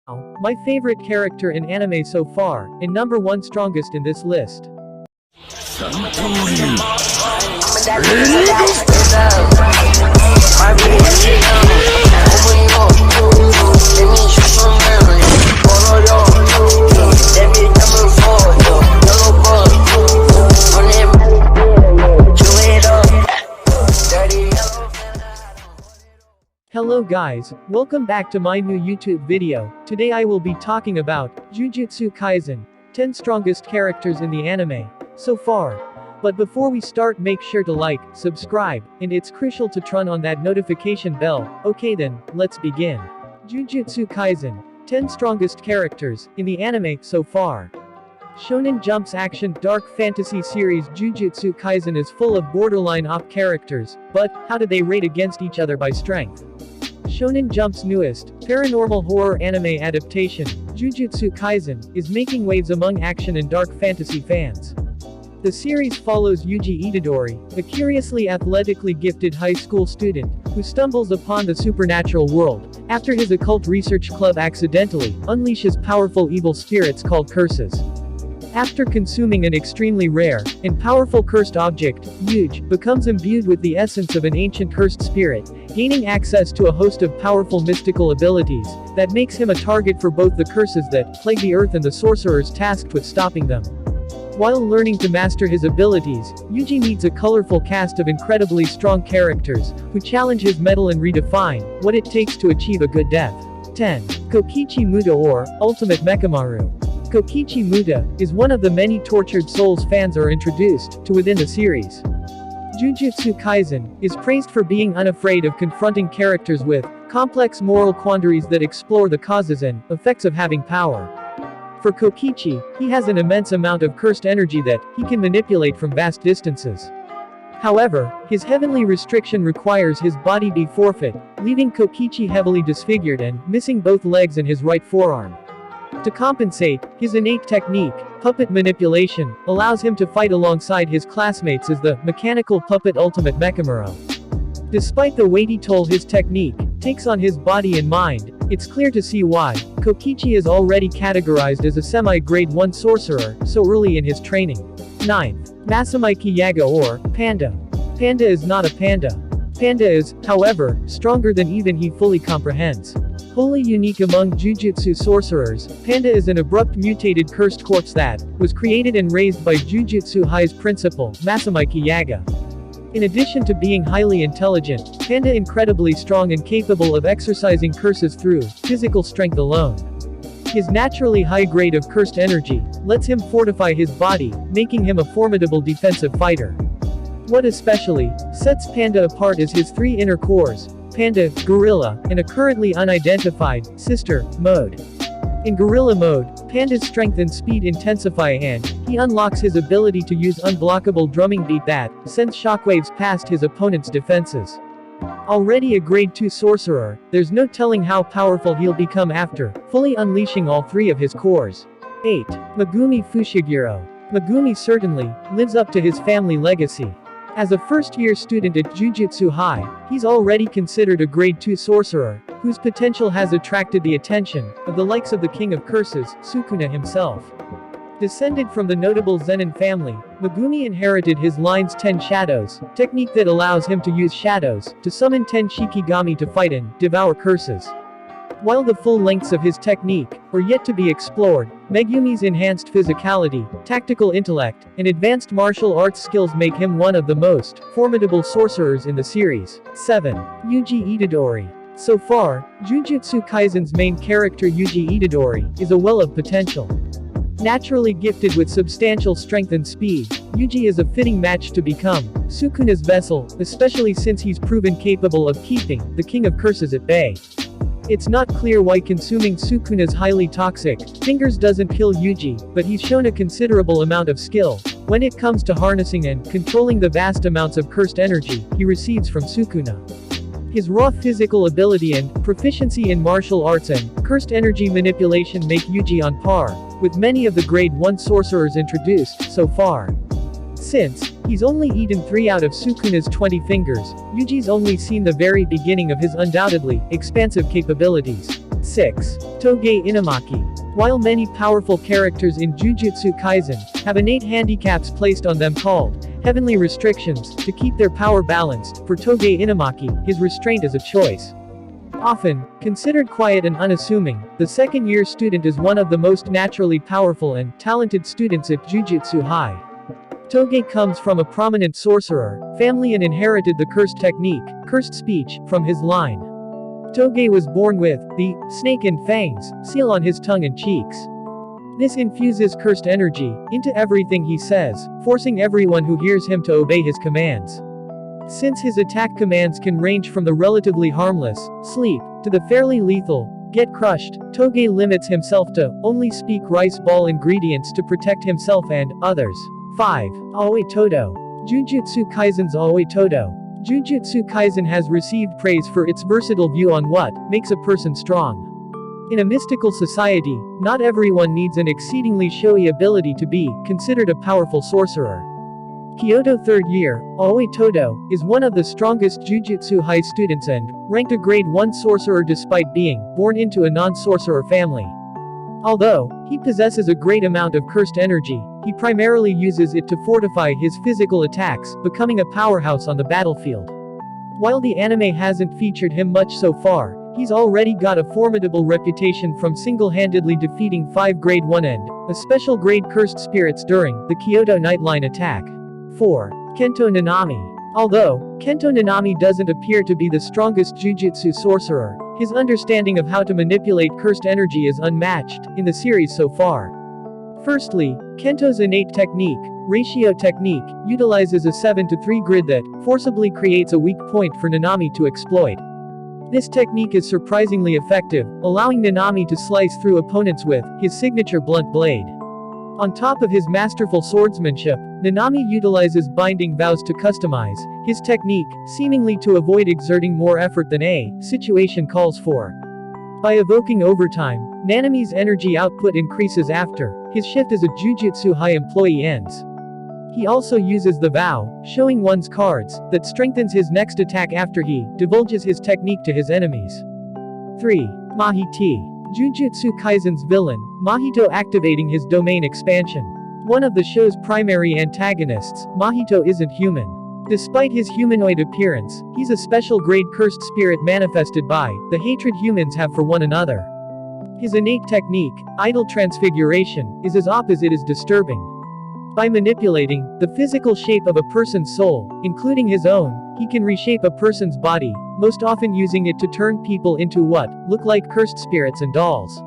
My favorite character in anime so far, and number 1 strongest in this list. Hello guys, welcome back to my new YouTube video. Today I will be talking about Jujutsu Kaisen, 10 strongest characters in the anime so far. But before we start, make sure to like, subscribe, and it's crucial to turn on that notification bell. Okay then, let's begin. Jujutsu Kaisen, 10 strongest characters in the anime so far. Shonen Jump's action dark fantasy series Jujutsu Kaisen is full of borderline OP characters, but how do they rate against each other by strength? Shonen Jump's newest, paranormal horror anime adaptation, Jujutsu Kaisen, is making waves among action and dark fantasy fans. The series follows Yuji Itadori, a curiously athletically gifted high school student, who stumbles upon the supernatural world, after his occult research club accidentally unleashes powerful evil spirits called curses. After consuming an extremely rare and powerful cursed object, Yuji becomes imbued with the essence of an ancient cursed spirit, gaining access to a host of powerful mystical abilities that makes him a target for both the curses that plague the earth and the sorcerers tasked with stopping them. While learning to master his abilities, Yuji meets a colorful cast of incredibly strong characters who challenge his mettle and redefine what it takes to achieve a good death. 10. Kokichi Muta, or Ultimate Mechamaru. Kokichi Muta is one of the many tortured souls fans are introduced to within the series. Jujutsu Kaisen is praised for being unafraid of confronting characters with complex moral quandaries that explore the causes and effects of having power. For Kokichi, he has an immense amount of cursed energy that he can manipulate from vast distances. However, his heavenly restriction requires his body be forfeit, leaving Kokichi heavily disfigured and missing both legs and his right forearm. To compensate, his innate technique, puppet manipulation, allows him to fight alongside his classmates as the mechanical puppet Ultimate Mechamaru. Despite the weighty toll his technique takes on his body and mind, it's clear to see why Kokichi is already categorized as a semi-grade 1 sorcerer so early in his training. 9th. Masamichi Yaga, or Panda. Panda is not a panda. Panda is, however, stronger than even he fully comprehends. Wholly unique among Jujutsu sorcerers, Panda is an abrupt mutated cursed corpse that was created and raised by Jujutsu High's principal, Masamichi Yaga. In addition to being highly intelligent, Panda incredibly strong and capable of exercising curses through physical strength alone. His naturally high grade of cursed energy lets him fortify his body, making him a formidable defensive fighter. What especially sets Panda apart is his 3 inner cores: Panda, Gorilla, and a currently unidentified sister mode. In Gorilla mode, Panda's strength and speed intensify and he unlocks his ability to use unblockable drumming beat that sends shockwaves past his opponent's defenses. Already a grade 2 sorcerer, there's no telling how powerful he'll become after fully unleashing all 3 of his cores. 8. Megumi Fushiguro. Megumi certainly lives up to his family legacy. As a first-year student at Jujutsu High, he's already considered a grade 2 sorcerer, whose potential has attracted the attention of the likes of the King of Curses, Sukuna himself. Descended from the notable Zenin family, Megumi inherited his line's 10 shadows, technique that allows him to use shadows to summon 10 shikigami to fight and devour curses. While the full lengths of his technique are yet to be explored, Megumi's enhanced physicality, tactical intellect, and advanced martial arts skills make him one of the most formidable sorcerers in the series. 7. Yuji Itadori. So far, Jujutsu Kaisen's main character Yuji Itadori is a well of potential. Naturally gifted with substantial strength and speed, Yuji is a fitting match to become Sukuna's vessel, especially since he's proven capable of keeping the King of Curses at bay. It's not clear why consuming Sukuna's highly toxic fingers doesn't kill Yuji, but he's shown a considerable amount of skill when it comes to harnessing and controlling the vast amounts of cursed energy he receives from Sukuna. His raw physical ability and proficiency in martial arts and cursed energy manipulation make Yuji on par with many of the grade 1 sorcerers introduced so far. Since he's only eaten 3 out of Sukuna's 20 fingers, Yuji's only seen the very beginning of his undoubtedly expansive capabilities. 6. Toge inumaki. While many powerful characters in Jujutsu Kaisen have innate handicaps placed on them called heavenly restrictions to keep their power balanced, for Toge inumaki, his restraint is a choice. Often considered quiet and unassuming, the second-year student is one of the most naturally powerful and talented students at Jujutsu High. Toge comes from a prominent sorcerer family and inherited the cursed technique, cursed speech, from his line. Toge was born with the snake and fangs seal on his tongue and cheeks. This infuses cursed energy into everything he says, forcing everyone who hears him to obey his commands. Since his attack commands can range from the relatively harmless, sleep, to the fairly lethal, get crushed, Toge limits himself to only speak rice ball ingredients to protect himself and others. 5. Aoi Todo. Jujutsu Kaisen's Aoi Todo. Jujutsu Kaisen has received praise for its versatile view on what makes a person strong. In a mystical society, not everyone needs an exceedingly showy ability to be considered a powerful sorcerer. Kyoto 3rd year, Aoi Todo, is one of the strongest Jujutsu High students and ranked a grade 1 sorcerer despite being born into a non-sorcerer family. Although he possesses a great amount of cursed energy, he primarily uses it to fortify his physical attacks, becoming a powerhouse on the battlefield. While the anime hasn't featured him much so far, he's already got a formidable reputation from single-handedly defeating 5 grade 1 and a special grade cursed spirits during the Kyoto Nightline attack. 4. Kento Nanami. Although Kento Nanami doesn't appear to be the strongest Jujutsu sorcerer, his understanding of how to manipulate cursed energy is unmatched in the series so far. Firstly, Kento's innate technique, ratio technique, utilizes a 7-to-3 grid that forcibly creates a weak point for Nanami to exploit. This technique is surprisingly effective, allowing Nanami to slice through opponents with his signature blunt blade. On top of his masterful swordsmanship, Nanami utilizes binding vows to customize his technique, seemingly to avoid exerting more effort than a situation calls for. By evoking overtime, Nanami's energy output increases after his shift as a Jujutsu High employee ends. He also uses the vow, showing one's cards, that strengthens his next attack after he divulges his technique to his enemies. 3. Mahito. Jujutsu Kaisen's villain, Mahito activating his domain expansion. One of the show's primary antagonists, Mahito isn't human. Despite his humanoid appearance, he's a special grade cursed spirit manifested by the hatred humans have for one another. His innate technique, idle transfiguration, is as opposite as disturbing. By manipulating the physical shape of a person's soul, including his own, he can reshape a person's body, most often using it to turn people into what look like cursed spirits and dolls.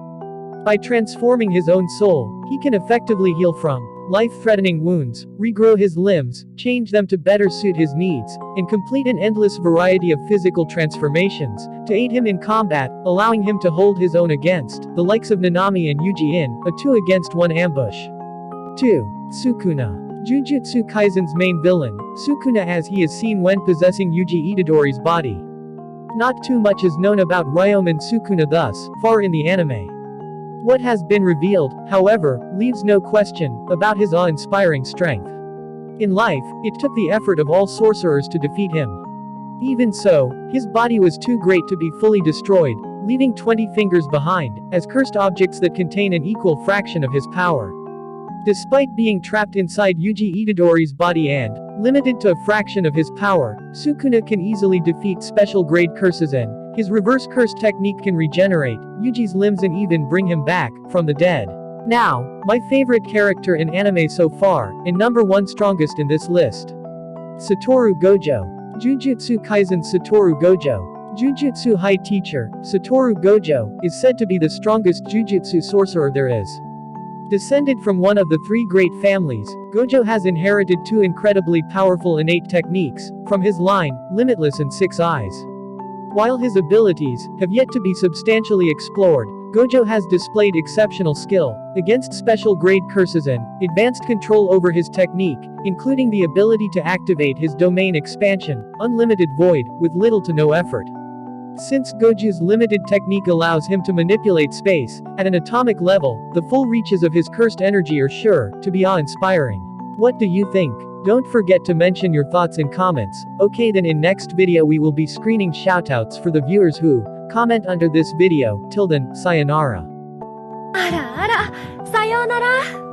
By transforming his own soul, he can effectively heal from life-threatening wounds, regrow his limbs, change them to better suit his needs, and complete an endless variety of physical transformations to aid him in combat, allowing him to hold his own against the likes of Nanami and Yuji in a 2-against-1 ambush. 2. Sukuna. Jujutsu Kaisen's main villain, Sukuna, as he is seen when possessing Yuji Itadori's body. Not too much is known about Ryomen Sukuna thus far in the anime. What has been revealed, however, leaves no question about his awe-inspiring strength. In life, it took the effort of all sorcerers to defeat him. Even so, his body was too great to be fully destroyed, leaving 20 fingers behind, as cursed objects that contain an equal fraction of his power. Despite being trapped inside Yuji Itadori's body and limited to a fraction of his power, Sukuna can easily defeat special grade curses and his reverse curse technique can regenerate Yuji's limbs and even bring him back from the dead. Now, my favorite character in anime so far, and number 1 strongest in this list. Satoru Gojo. Jujutsu Kaisen's Satoru Gojo. Jujutsu High teacher, Satoru Gojo, is said to be the strongest Jujutsu sorcerer there is. Descended from one of the 3 great families, Gojo has inherited 2 incredibly powerful innate techniques from his line, Limitless and 6 Eyes. While his abilities have yet to be substantially explored, Gojo has displayed exceptional skill against special grade curses and advanced control over his technique, including the ability to activate his domain expansion, Unlimited Void, with little to no effort. Since Gojo's limited technique allows him to manipulate space at an atomic level, the full reaches of his cursed energy are sure to be awe-inspiring. What do you think? Don't forget to mention your thoughts in comments. Okay, then in next video we will be screening shoutouts for the viewers who comment under this video. Till then, sayonara. あらあら、さようなら。